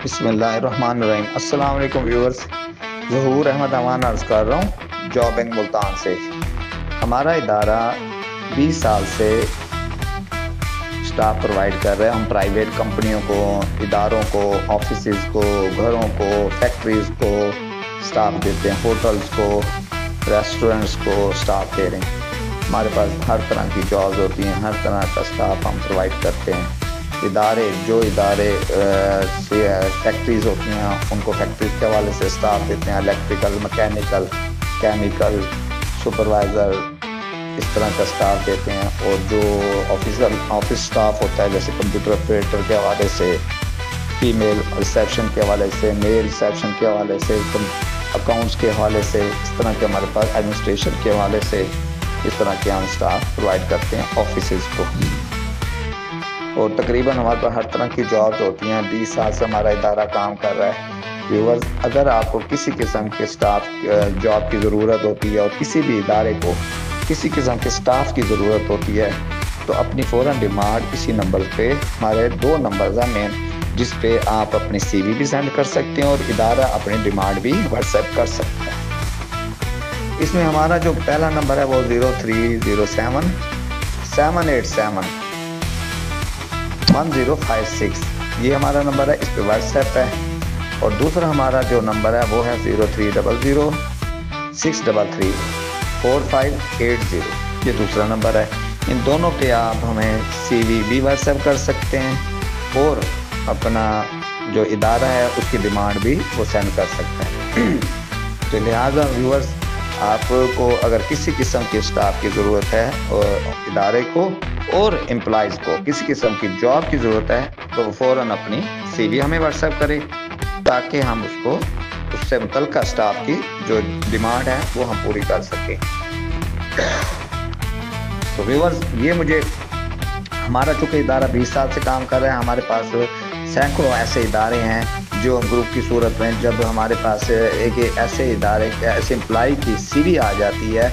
بسم اللہ الرحمن الرحیم۔ السلام علیکم ویورز، ظہور احمد امان عرض کر رہا ہوں جاب اینڈ ملتان سے۔ ہمارا ادارہ 20 سال سے سٹاف پرووائڈ کر رہے ہیں۔ ہم پرائیویٹ کمپنیوں کو، اداروں کو، آفیسز کو، گھروں کو، فیکٹریز کو سٹاف دیتے ہیں، ہوٹلز کو، ریسٹورنٹس کو سٹاف دے رہے ہیں۔ ہمارے پاس ہر طرح کی جابز ہوتی ہیں، ہر طرح کا سٹاف ہم پرووائڈ کرتے ہیں۔ ادارے فیکٹریز ہوتی ہیں ان کو فیکٹریز کے حوالے سے سٹاف دیتے ہیں، الیکٹریکل، مکینیکل، کیمیکل، سپروائزر، اس طرح کا سٹاف دیتے ہیں۔ اور جو آفس سٹاف ہوتا ہے جیسے کمپیوٹر آپریٹر کے حوالے سے، فیمیل ریسیپشن کے حوالے سے، میل ریسیپشن کے حوالے سے، اکاؤنٹس کے حوالے سے، اس طرح کے ہمارے پاس ایڈمنسٹریشن کے حوالے سے اس طرح کے ہم سٹاف پرووائڈ کرتے ہیں آفیسز کو۔ اور تقریباً ہمارے پاس ہر طرح کی جابز ہوتی ہیں۔ 20 سال سے ہمارا ادارہ کام کر رہا ہے۔ ویورز، اگر آپ کو کسی قسم کے سٹاف جاب کی ضرورت ہوتی ہے اور کسی بھی ادارے کو کسی قسم کے سٹاف کی ضرورت ہوتی ہے تو اپنی فوراً ڈیمانڈ اسی نمبر پہ، ہمارے 2 نمبرز ہیں مین، جس پہ آپ اپنی سی وی بھی سینڈ کر سکتے ہیں اور ادارہ اپنی ڈیمانڈ بھی واٹس ایپ کر سکتا ہے۔ اس میں ہمارا جو پہلا نمبر ہے وہ 0307 787 1056، یہ ہمارا نمبر ہے، اس پہ واٹس ایپ ہے۔ اور دوسرا ہمارا جو نمبر ہے وہ ہے 0300 633 4580، یہ دوسرا نمبر ہے۔ ان دونوں پہ آپ ہمیں سی وی بھی واٹس ایپ کر سکتے ہیں اور اپنا جو ادارہ ہے اس کی ڈیمانڈ بھی وہ سینڈ کر سکتے ہیں۔ تو لہٰذا ویورز، آپ کو اگر کسی قسم کی سٹاف کی ضرورت ہے اور ادارے کو اور امپلائیز کو کسی قسم کی جاب کی ضرورت ہے تو فوراً اپنی سی وی ہمیں واٹس ایپ کرے تاکہ ہم اس سے متعلقہ سٹاف کی جو ڈیمانڈ ہے وہ ہم پوری کر سکیں۔ تو ویورز، یہ ہمارا چونکہ ادارہ 20 سال سے کام کر رہا ہے، ہمارے پاس سینکڑوں ایسے ادارے ہیں جو گروپ کی صورت میں جب ہمارے پاس ایک ایسے ادارے ایسے امپلائی کی سی وی آ جاتی ہے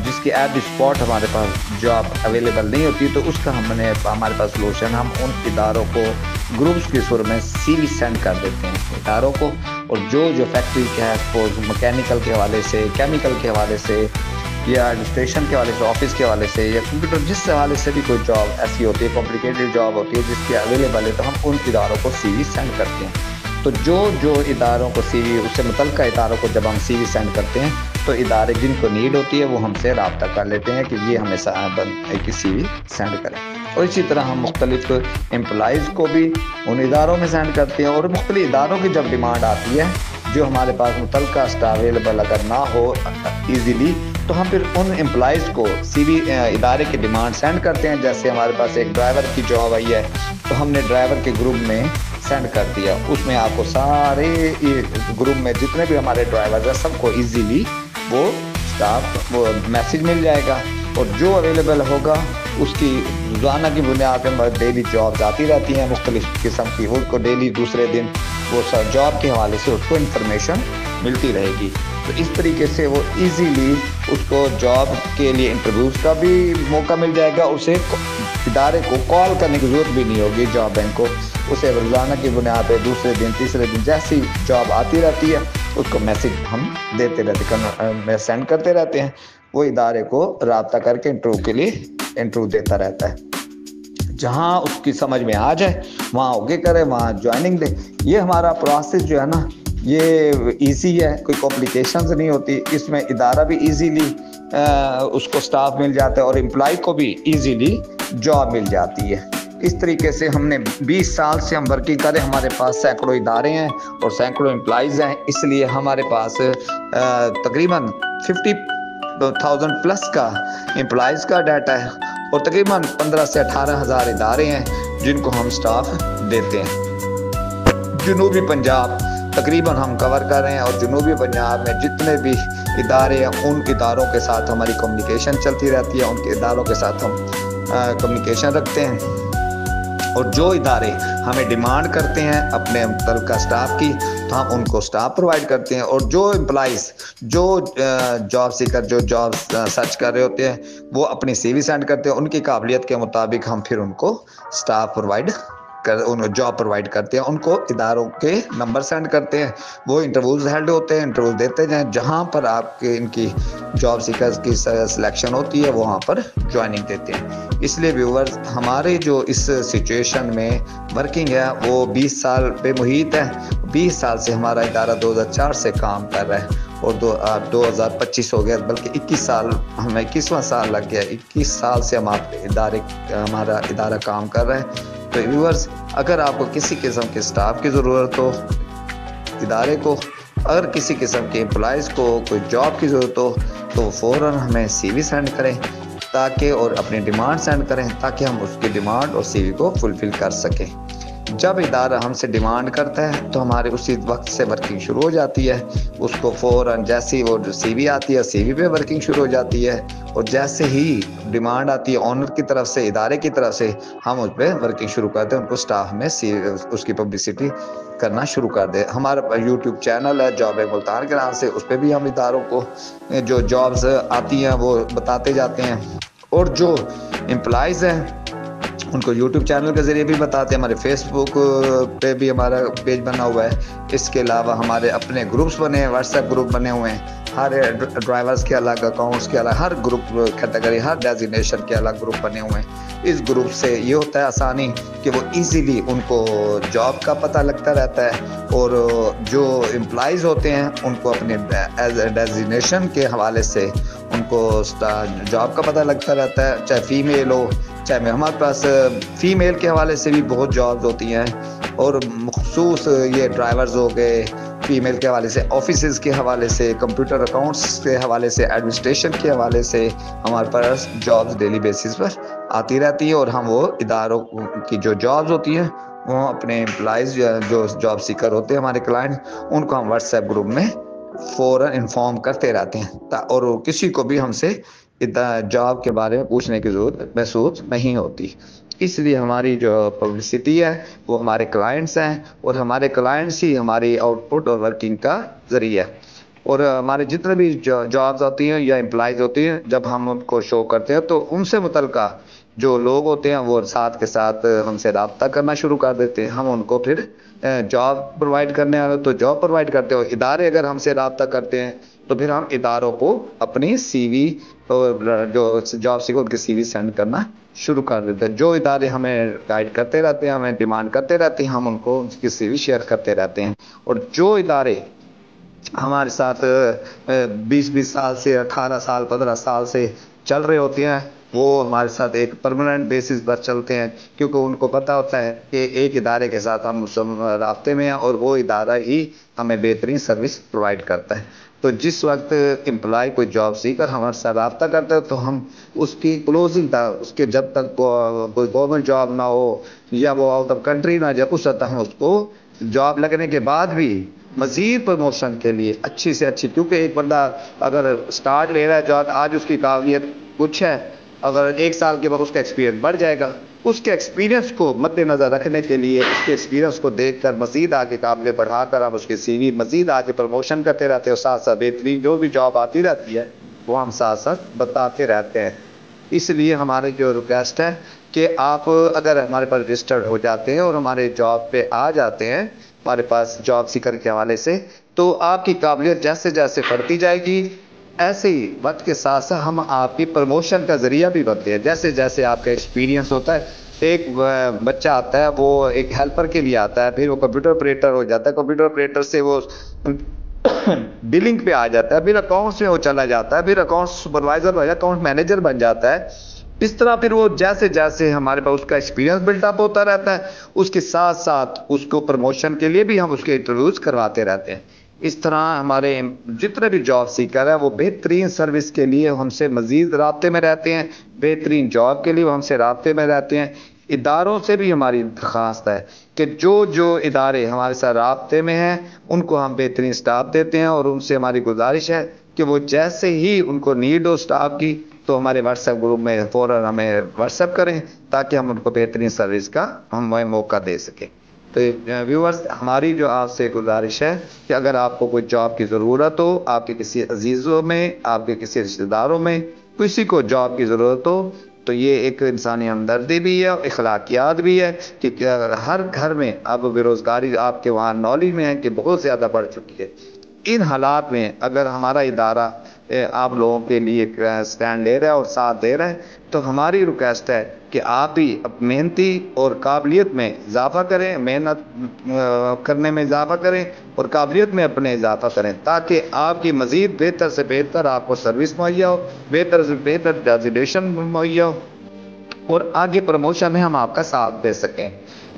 جس کی ایٹ دی اسپاٹ ہمارے پاس جاب اویلیبل نہیں ہوتی، تو اس کا ہمارے پاس سلوشن، ہم ان اداروں کو گروپس کی صورت میں سی وی سینڈ کر دیتے ہیں اداروں کو۔ اور جو فیکٹری کے ہے، سپوز مکینیکل کے حوالے سے، کیمیکل کے حوالے سے، یا ایڈمنسٹریشن کے حوالے سے، آفس کے حوالے سے، یا کمپیوٹر، جس حوالے سے بھی کوئی جاب ایسی ہوتی ہے، کمپلیکیٹڈ جاب ہوتی ہے جس کی اویلیبل ہے، تو ہم ان اداروں کو سی وی سینڈ کرتے ہیں۔ تو جو اداروں کو سی وی، اس سے متعلقہ اداروں کو جب ہم سی وی سینڈ کرتے ہیں تو ادارے جن کو نیڈ ہوتی ہے وہ ہم سے رابطہ کر لیتے ہیں کہ یہ ہمیں ایک سی وی سینڈ کریں۔ اور اسی طرح ہم مختلف امپلائیز کو بھی ان اداروں میں سینڈ کرتے ہیں۔ اور مختلف اداروں کی جب ڈیمانڈ آتی ہے، جو ہمارے پاس متعلقہ سٹاف اویلیبل اگر نہ ہو ایزیلی، تو ہم پھر ان امپلائیز کو سی وی ادارے کی ڈیمانڈ سینڈ کرتے ہیں۔ جیسے ہمارے پاس ایک ڈرائیور کی جاب آئی ہے تو ہم نے ڈرائیور کے گروپ میں سینڈ کر دیا، اس میں آپ کو سارے گروپ میں جتنے بھی ہمارے ڈرائیورز ہیں سب کو ایزیلی وہ سٹاف وہ میسیج مل جائے گا۔ اور جو اویلیبل ہوگا اس کی روزانہ کی بنیاد پہ ڈیلی جابز آتی رہتی ہیں مختلف قسم کی، ان کو ڈیلی دوسرے دن وہ جاب کے حوالے سے اس کو انفارمیشن ملتی رہے گی۔ تو اس طریقے سے وہ ایزیلی اس کو جاب کے لیے انٹرویوز کا بھی موقع مل جائے گا، اسے ادارے کو کال کرنے کی ضرورت بھی نہیں ہوگی جاب بینک کو، اسے روزانہ کی بنیاد پہ دوسرے دن تیسرے دن جیسی جاب آتی رہتی ہے اس کو میسیج ہم دیتے رہتے سینڈ کرتے رہتے ہیں، وہ ادارے کو رابطہ کر کے انٹرویو کے لیے انٹرویو دیتا رہتا ہے۔ جہاں اس کی سمجھ میں آ جائے وہاں اوکے کرے، وہاں جوائننگ دے۔ یہ ہمارا پروسیس جو ہے نا یہ ایزی ہے، کوئی کمپلیکیشنز نہیں ہوتی، اس میں ادارہ بھی ایزیلی اس کو سٹاف مل جاتا ہے اور امپلائی کو بھی ایزیلی جاب مل جاتی ہے۔ اس طریقے سے ہم نے 20 سال سے ہم ورکنگ کریں، ہمارے پاس سینکڑوں ادارے ہیں اور سینکڑوں امپلائیز ہیں، اس لیے ہمارے پاس تقریباً 50,000 پلس کا امپلائیز کا ڈیٹا ہے اور تقریباً 15 سے 18 ہزار ادارے ہیں جن کو ہم سٹاف دیتے ہیں۔ جنوبی پنجاب تقریباً ہم کور کر رہے ہیں اور جنوبی پنجاب میں جتنے بھی ادارے ہیں ان اداروں کے ساتھ ہماری کمیونیکیشن چلتی رہتی ہے، ان کے اداروں کے ساتھ ہم کمیونیکیشن رکھتے ہیں۔ اور جو ادارے ہمیں ڈیمانڈ کرتے ہیں اپنے متعلقہ سٹاف کی تو ہم ان کو سٹاف پرووائڈ کرتے ہیں۔ اور جو امپلائیز جو جاب سیکر جو جاب سرچ کر رہے ہوتے ہیں وہ اپنی سی وی سینڈ کرتے ہیں، ان کی قابلیت کے مطابق ہم پھر ان کو سٹاف پرووائڈ جاب پرووائڈ کرتے ہیں ان کو اداروں کے نمبر سینڈ کرتے ہیں، وہ انٹرویوز ہیلڈ ہوتے ہیں، انٹرویوز دیتے جائیں، جہاں پر آپ کے ان کی جاب سیکرز کی سلیکشن ہوتی ہے وہاں پر جوائننگ دیتے ہیں۔ اس لیے ویورز، ہمارے جو اس سچویشن میں ورکنگ ہے وہ 20 سال پہ محیط ہے۔ 20 سال سے ہمارا ادارہ 2004 سے کام کر رہا ہے اور 2025 ہو گیا، بلکہ 21 سال، ہمیں 21واں سال لگ گیا۔ 21 سال سے ہمارا ادارہ کام کر رہا ہے۔ تو ویورز، اگر آپ کو کسی قسم کے سٹاف کی ضرورت ہو ادارے کو، اگر کسی قسم کے امپلائیز کو کوئی جاب کی ضرورت ہو تو فوراً ہمیں سی وی سینڈ کریں اور اپنی ڈیمانڈ سینڈ کریں تاکہ ہم اس کی ڈیمانڈ اور سی وی کو فلفل کر سکیں۔ جب ادارہ ہم سے ڈیمانڈ کرتا ہے تو ہمارے اسی وقت سے ورکنگ شروع ہو جاتی ہے۔ اس کو فوراً جیسے ہی وہ سی وی آتی ہے، سی وی پہ ورکنگ شروع ہو جاتی ہے، اور جیسے ہی ڈیمانڈ آتی ہے آنر کی طرف سے، ادارے کی طرف سے، ہم اس پہ ورکنگ شروع کرتے ہیں، ان کو سٹاف میں اس کی پبلسٹی کرنا شروع کر دے۔ ہمارا یوٹیوب چینل ہے جاب ملتان کے نام سے، اس پہ بھی ہم اداروں کو جو جابز آتی ہیں وہ بتاتے جاتے ہیں، اور جو امپلائیز ہیں ان کو یوٹیوب چینل کے ذریعے بھی بتاتے ہیں۔ ہمارے فیس بک پہ بھی ہمارا پیج بنا ہوا ہے۔ اس کے علاوہ ہمارے اپنے گروپس بنے ہیں، واٹس ایپ گروپ بنے ہوئے ہیں، ہر ڈرائیورز کے الگ اکاؤنٹس کے الگ، ہر گروپ کیٹیگری، ہر ڈیزگنیشن کے الگ گروپ بنے ہوئے ہیں۔ اس گروپ سے یہ ہوتا ہے آسانی کہ وہ ایزیلی ان کو جاب کا پتہ لگتا رہتا ہے، اور جو امپلائیز ہوتے ہیں ان کو اپنے ڈیزگنیشن کے حوالے سے ان کو جاب کا پتہ لگتا رہتا ہے، چاہے فیمیل ہو چاہے ہمارے پاس فیمیل کے حوالے سے بھی بہت جابز ہوتی ہیں، اور مخصوص یہ ڈرائیورز ہو گئے فیمیل کے حوالے سے، آفیسز کے حوالے سے، کمپیوٹر اکاؤنٹس کے حوالے سے، ایڈمنسٹریشن کے حوالے سے ہمارے پاس جابز ڈیلی بیسس پر آتی رہتی ہیں، اور ہم وہ اداروں کی جو جابز ہوتی ہیں وہ اپنے امپلائیز جو جاب سیکر ہوتے ہیں ہمارے کلائنٹ، ان کو ہم واٹس ایپ گروپ میں فوراً انفارم کرتے رہتے ہیں، اور کسی کو بھی ہم سے جاب کے بارے میں پوچھنے کی ضرورت محسوس نہیں ہوتی۔ اس لیے ہماری جو پبلسٹی ہے وہ ہمارے کلائنٹس ہیں، اور ہمارے کلائنٹس ہی ہماری آؤٹ پٹ اور ورکنگ کا ذریعہ ہے۔ اور ہمارے جتنے بھی جابز ہوتی ہیں یا امپلائیز ہوتی ہیں، جب ہم ان کو شو کرتے ہیں تو ان سے متعلقہ جو لوگ ہوتے ہیں وہ ساتھ کے ساتھ ہم سے رابطہ کرنا شروع کر دیتے ہیں۔ ہم ان کو پھر جاب پرووائڈ کرنے والے تو جاب پرووائڈ کرتے ہو، ادارے اگر ہم سے رابطہ کرتے ہیں تو پھر ہم اداروں کو اپنی سی وی اور جو جاب سیکر ان کی سی وی سینڈ کرنا شروع کر دیتے ہیں۔ جو ادارے ہمیں گائیڈ کرتے رہتے ہیں، ہمیں ڈیمانڈ کرتے رہتے ہیں، ہم ان کو ان کی سی وی شیئر کرتے رہتے ہیں۔ اور جو ادارے ہمارے ساتھ 20 سال سے 18 سال 15 سال سے چل رہے ہوتے ہیں وہ ہمارے ساتھ ایک پرماننٹ بیسس پر چلتے ہیں، کیونکہ ان کو پتہ ہوتا ہے کہ ایک ادارے کے ساتھ ہم رابطے میں ہیں اور وہ ادارہ ہی ہمیں بہترین سروس پرووائڈ کرتا ہے۔ تو جس وقت امپلائی کوئی جاب سیکر ہمارے ساتھ رابطہ کرتا ہے تو ہم اس کی کلوزنگ تک، اس کے جب تک کوئی گورنمنٹ جاب نہ ہو یا وہ آؤٹ آف کنٹری نہ جائے، اس وقت ہم اس کو جاب لگنے کے بعد بھی مزید پروموشن کے لیے اچھی سے اچھی، کیونکہ ایک بندہ اگر سٹارٹ لے رہا ہے جاب، آج اس کی قابلیت کچھ ہے، اگر 1 سال کے بعد اس کا ایکسپیرینس بڑھ جائے گا، اس کے ایکسپیرینس کو مد نظر رکھنے کے لیے، اس کے ایکسپیرینس کو دیکھ کر مزید آگے قابلیت بڑھا کر ہم اس کی سی وی مزید آگے پروموشن کرتے رہتے ہیں، اور ساتھ ساتھ بہترین جو بھی جاب آتی رہتی ہے وہ ہم ساتھ ساتھ بتاتے رہتے ہیں۔ اس لیے ہماری جو ریکویسٹ ہے کہ آپ اگر ہمارے پاس رجسٹرڈ ہو جاتے ہیں اور ہمارے جاب پہ آ جاتے ہیں ہمارے پاس جاب سیکر کے حوالے سے، تو آپ کی قابلیت جیسے جیسے بڑھتی جائے گی، ایسے ہی وقت کے ساتھ ساتھ ہم آپ کی پروموشن کا ذریعہ بھی بنتے ہیں۔ جیسے جیسے آپ کا ایکسپیرینس ہوتا ہے، ایک بچہ آتا ہے وہ ایک ہیلپر کے لیے آتا ہے، پھر وہ کمپیوٹر آپریٹر ہو جاتا ہے، کمپیوٹر آپریٹر سے وہ بلنگ پہ آ جاتا ہے، پھر اکاؤنٹس میں وہ چلا جاتا ہے، پھر اکاؤنٹ سپروائزر ہو جاتا ہے، اکاؤنٹ مینیجر بن جاتا ہے۔ اس طرح پھر وہ جیسے جیسے ہمارے پاس اس کا ایکسپیرینس بلڈ اپ ہوتا رہتا ہے، اس کے ساتھ ساتھ اس کو پروموشن کے لیے بھی ہم اس کے انٹرویوز کرواتے رہتے ہیں۔ اس طرح ہمارے جتنے بھی جاب سیکر ہیں وہ بہترین سروس کے لیے ہم سے مزید رابطے میں رہتے ہیں، بہترین جاب کے لیے ہم سے رابطے میں رہتے ہیں۔ اداروں سے بھی ہماری درخواست ہے کہ جو ادارے ہمارے ساتھ رابطے میں ہیں ان کو ہم بہترین سٹاف دیتے ہیں، اور ان سے ہماری گزارش ہے کہ وہ جیسے ہی ان کو نیڈ ہو سٹاف کی تو ہمارے واٹس ایپ گروپ میں فوراً ہمیں واٹس ایپ کریں تاکہ ہم ان کو بہترین سروس کا ہم موقع دے سکیں۔ تو ویورز، ہماری جو آپ سے گزارش ہے کہ اگر آپ کو کوئی جاب کی ضرورت ہو، آپ کے کسی عزیزوں میں، آپ کے کسی رشتہ داروں میں کسی کو جاب کی ضرورت ہو تو یہ ایک انسانی ہمدردی بھی ہے اور اخلاقیات بھی ہے کہ ہر گھر میں اب بے روزگاری آپ کے وہاں نالج میں ہے کہ بہت زیادہ بڑھ چکی ہے۔ ان حالات میں اگر ہمارا ادارہ آپ لوگوں کے لیے اسٹینڈ لے رہا ہے اور ساتھ دے رہا ہے تو ہماری ریکویسٹ ہے کہ آپ بھی محنتی اور قابلیت میں اضافہ کریں، محنت کرنے میں اضافہ کریں اور قابلیت میں اپنے اضافہ کریں، تاکہ آپ کی مزید بہتر سے بہتر آپ کو سروس مہیا ہو، بہتر سے بہتر ڈیزیگنیشن مہیا ہو اور آگے پروموشن میں ہم آپ کا ساتھ دے سکیں۔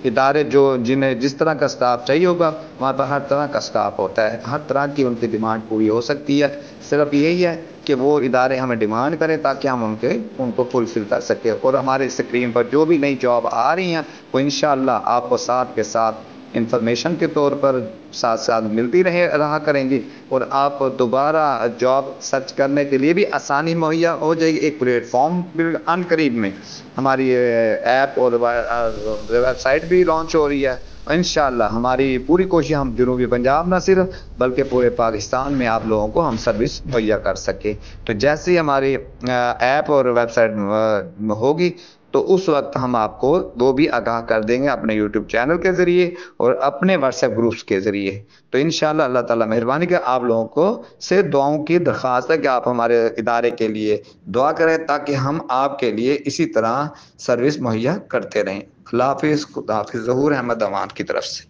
ادارے جنہیں جس طرح کا سٹاف چاہیے ہوگا وہاں پر ہر طرح کا سٹاف ہوتا ہے، ہر طرح کی ان کی ڈیمانڈ پوری ہو سکتی ہے۔ صرف یہی ہے کہ وہ ادارے ہمیں ڈیمانڈ کریں تاکہ ہم ان کو فلفل کر سکیں، اور ہمارے اسکرین پر جو بھی نئی جاب آ رہی ہیں وہ انشاءاللہ آپ کو ساتھ کے ساتھ انفارمیشن کے طور پر ساتھ ساتھ ملتی رہا کریں گی، اور آپ دوبارہ جاب سرچ کرنے کے لیے بھی آسانی مہیا ہو جائے گی۔ ایک پلیٹ فارم ان قریب میں ہماری ایپ اور ویب سائٹ بھی لانچ ہو رہی ہے۔ انشاءاللہ ہماری پوری کوشش ہم جنوبی پنجاب نہ صرف بلکہ پورے پاکستان میں آپ لوگوں کو ہم سروس مہیا کر سکیں۔ تو جیسے ہی ہماری ایپ اور ویب سائٹ ہوگی تو اس وقت ہم آپ کو وہ بھی آگاہ کر دیں گے اپنے یوٹیوب چینل کے ذریعے اور اپنے واٹس ایپ گروپس کے ذریعے۔ تو انشاءاللہ اللہ تعالیٰ مہربانی کہ آپ لوگوں کو سے دعاؤں کی درخواست ہے کہ آپ ہمارے ادارے کے لیے دعا کریں تاکہ ہم آپ کے لیے اسی طرح سروس مہیا کرتے رہیں۔ اللہ حافظ، خدا حافظ۔ ظہور احمد امان کی طرف سے۔